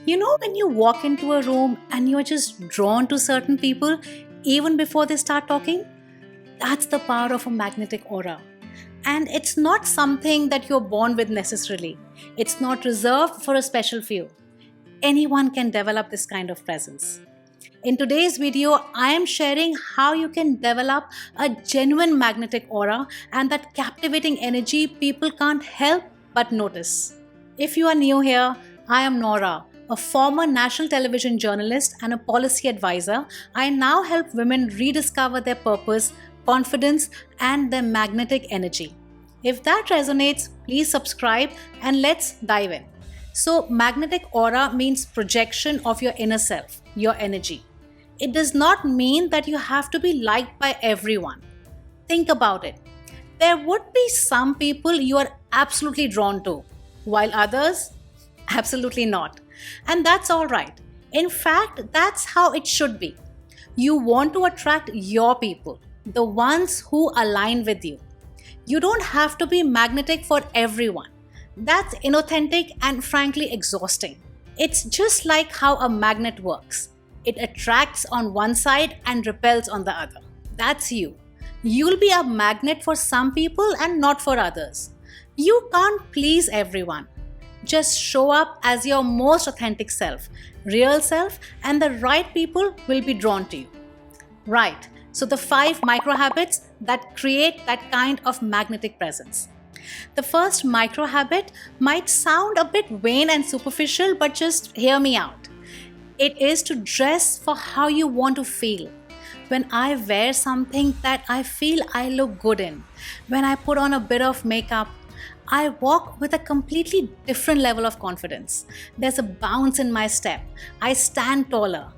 When you walk into a room and you're just drawn to certain people even before they start talking? That's the power of a magnetic aura. And it's not something that you're born with necessarily. It's not reserved for a special few. Anyone can develop this kind of presence. In today's video, I am sharing how you can develop a genuine magnetic aura and that captivating energy people can't help but notice. If you are new here, I am Nora, a former national television journalist and a policy advisor. I now help women rediscover their purpose, confidence, and their magnetic energy. If that resonates, please subscribe and let's dive in. So, magnetic aura means projection of your inner self, your energy. It does not mean that you have to be liked by everyone. Think about it. There would be some people you are absolutely drawn to, while others, absolutely not. And that's all right. In fact, that's how it should be. You want to attract your people, the ones who align with you. You don't have to be magnetic for everyone. That's inauthentic and frankly exhausting. It's just like how a magnet works. It attracts on one side and repels on the other. That's you. You'll be a magnet for some people and not for others. You can't please everyone. Just show up as your most authentic self, real self, and the right people will be drawn to you. Right. So the 5 micro habits that create that kind of magnetic presence. The first micro habit might sound a bit vain and superficial, but just hear me out. It is to dress for how you want to feel. When I wear something that I feel I look good in, when I put on a bit of makeup, I walk with a completely different level of confidence. There's a bounce in my step. I stand taller.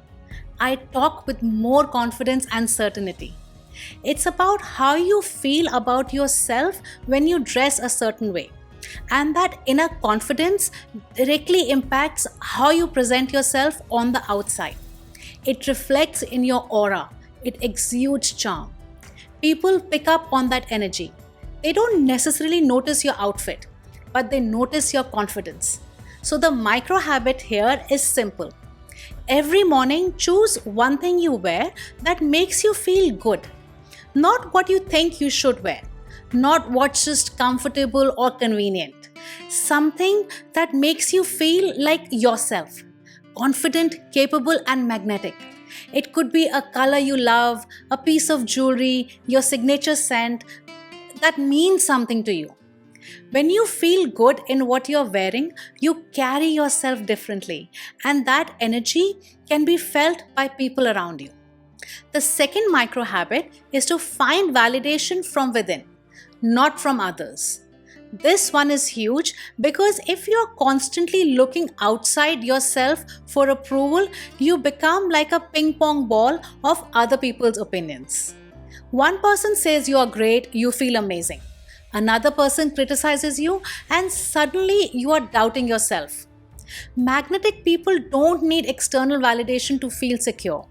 I talk with more confidence and certainty. It's about how you feel about yourself when you dress a certain way. And that inner confidence directly impacts how you present yourself on the outside. It reflects in your aura. It exudes charm. People pick up on that energy. They don't necessarily notice your outfit, but they notice your confidence. So the micro habit here is simple. Every morning, choose one thing you wear that makes you feel good. Not what you think you should wear. Not what's just comfortable or convenient. Something that makes you feel like yourself. Confident, capable, and magnetic. It could be a color you love, a piece of jewelry, your signature scent that means something to you. When you feel good in what you're wearing, you carry yourself differently, and that energy can be felt by people around you. The second micro habit is to find validation from within, not from others. This one is huge because if you're constantly looking outside yourself for approval, you become like a ping pong ball of other people's opinions. One person says you are great, you feel amazing. Another person criticizes you, and suddenly you are doubting yourself. Magnetic people don't need external validation to feel secure.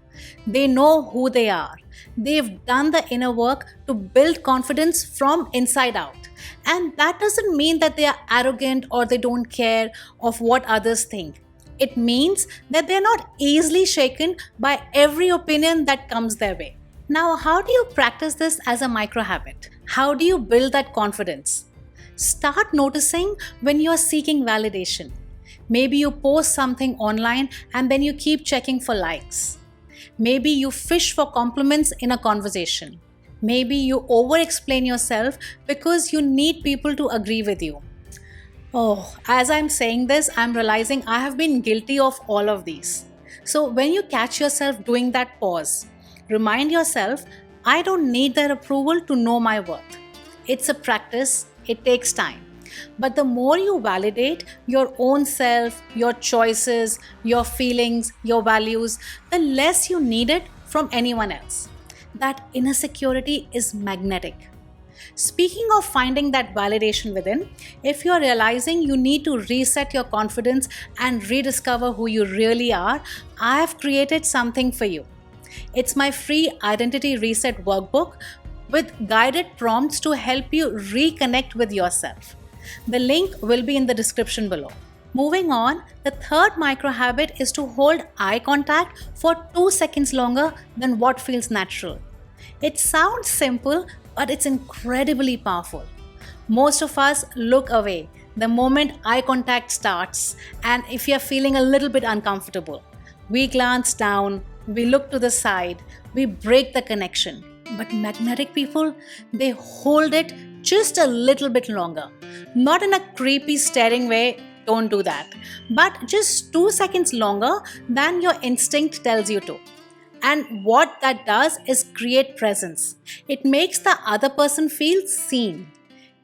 They know who they are. They've done the inner work to build confidence from inside out. And that doesn't mean that they are arrogant or they don't care of what others think. It means that they're not easily shaken by every opinion that comes their way. Now, how do you practice this as a micro habit? How do you build that confidence? Start noticing when you are seeking validation. Maybe you post something online and then you keep checking for likes. Maybe you fish for compliments in a conversation. Maybe you over-explain yourself because you need people to agree with you. Oh, as I'm saying this, I'm realizing I have been guilty of all of these. So when you catch yourself doing that, pause. Remind yourself, I don't need their approval to know my worth. It's a practice, it takes time. But the more you validate your own self, your choices, your feelings, your values, the less you need it from anyone else. That inner security is magnetic. Speaking of finding that validation within, if you're realizing you need to reset your confidence and rediscover who you really are, I have created something for you. It's my free identity reset workbook with guided prompts to help you reconnect with yourself. The link will be in the description below. Moving on, the third micro habit is to hold eye contact for 2 seconds longer than what feels natural. It sounds simple, but it's incredibly powerful. Most of us look away the moment eye contact starts, and if you're feeling a little bit uncomfortable, we glance down, we look to the side, we break the connection. But magnetic people, they hold it just a little bit longer. Not in a creepy staring way, don't do that, but just 2 seconds longer than your instinct tells you to. And what that does is create presence. It makes the other person feel seen.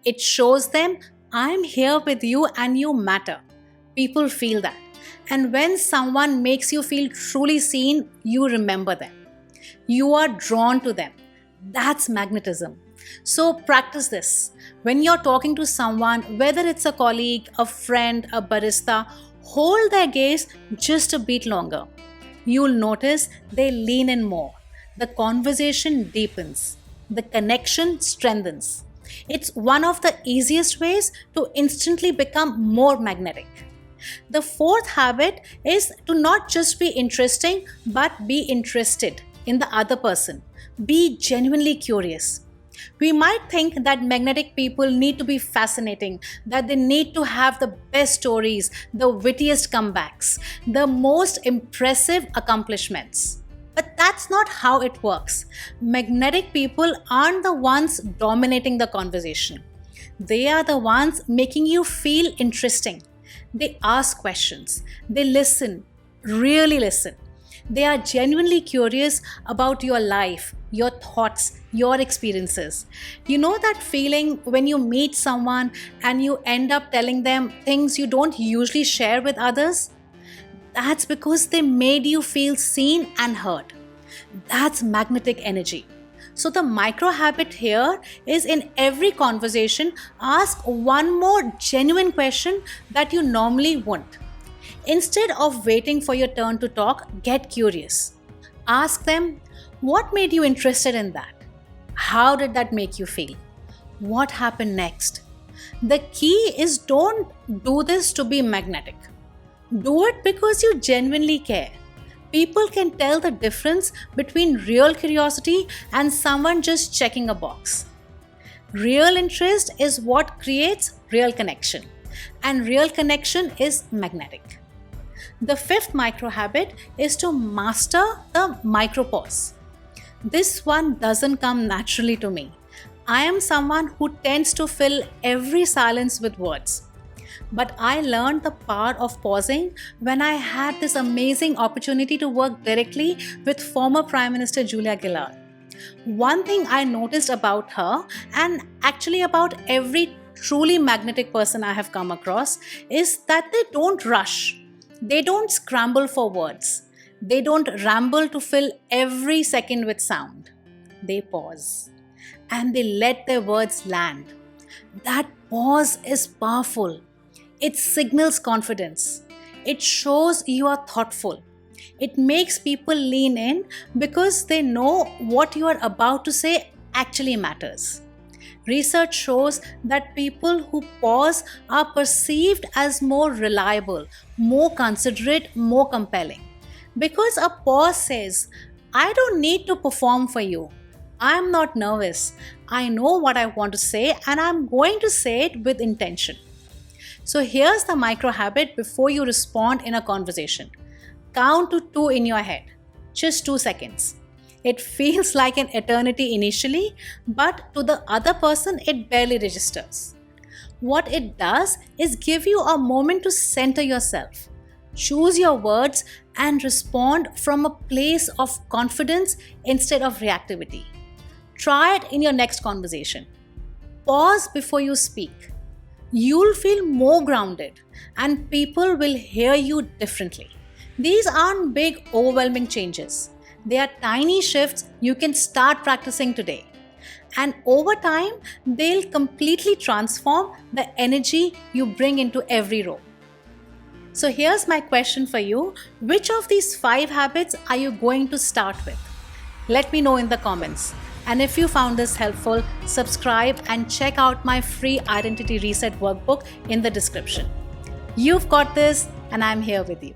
It shows them, I'm here with you and you matter. People feel that. And when someone makes you feel truly seen, you remember them. You are drawn to them. That's magnetism. So practice this. When you're talking to someone, whether it's a colleague, a friend, a barista, hold their gaze just a bit longer. You'll notice they lean in more. The conversation deepens. The connection strengthens. It's one of the easiest ways to instantly become more magnetic. The fourth habit is to not just be interesting, but be interested in the other person. Be genuinely curious. We might think that magnetic people need to be fascinating, that they need to have the best stories, the wittiest comebacks, the most impressive accomplishments. But that's not how it works. Magnetic people aren't the ones dominating the conversation. They are the ones making you feel interesting. They ask questions. They listen, really listen. They are genuinely curious about your life, your thoughts, your experiences. You know that feeling when you meet someone and you end up telling them things you don't usually share with others? That's because they made you feel seen and heard. That's magnetic energy. So the micro habit here is in every conversation, ask one more genuine question that you normally won't. Instead of waiting for your turn to talk, get curious. Ask them, what made you interested in that? How did that make you feel? What happened next? The key is don't do this to be magnetic. Do it because you genuinely care. People can tell the difference between real curiosity and someone just checking a box. Real interest is what creates real connection, and real connection is magnetic. The fifth micro habit is to master the micro pause. This one doesn't come naturally to me. I am someone who tends to fill every silence with words. But I learned the power of pausing when I had this amazing opportunity to work directly with former Prime Minister Julia Gillard. One thing I noticed about her, and actually about every truly magnetic person I have come across, is that they don't rush. They don't scramble for words. They don't ramble to fill every second with sound. They pause and they let their words land. That pause is powerful. It signals confidence. It shows you are thoughtful. It makes people lean in because they know what you are about to say actually matters. Research shows that people who pause are perceived as more reliable, more considerate, more compelling. Because a pause says, I don't need to perform for you. I'm not nervous. I know what I want to say and I'm going to say it with intention. So here's the micro habit before you respond in a conversation. Count to 2 in your head. Just 2 seconds. It feels like an eternity initially, but to the other person, it barely registers. What it does is give you a moment to center yourself. Choose your words and respond from a place of confidence instead of reactivity. Try it in your next conversation. Pause before you speak. You'll feel more grounded and people will hear you differently. These aren't big, overwhelming changes. They are tiny shifts you can start practicing today. And over time, they'll completely transform the energy you bring into every role. So here's my question for you. Which of these 5 habits are you going to start with? Let me know in the comments. And if you found this helpful, subscribe and check out my free Identity Reset workbook in the description. You've got this, and I'm here with you.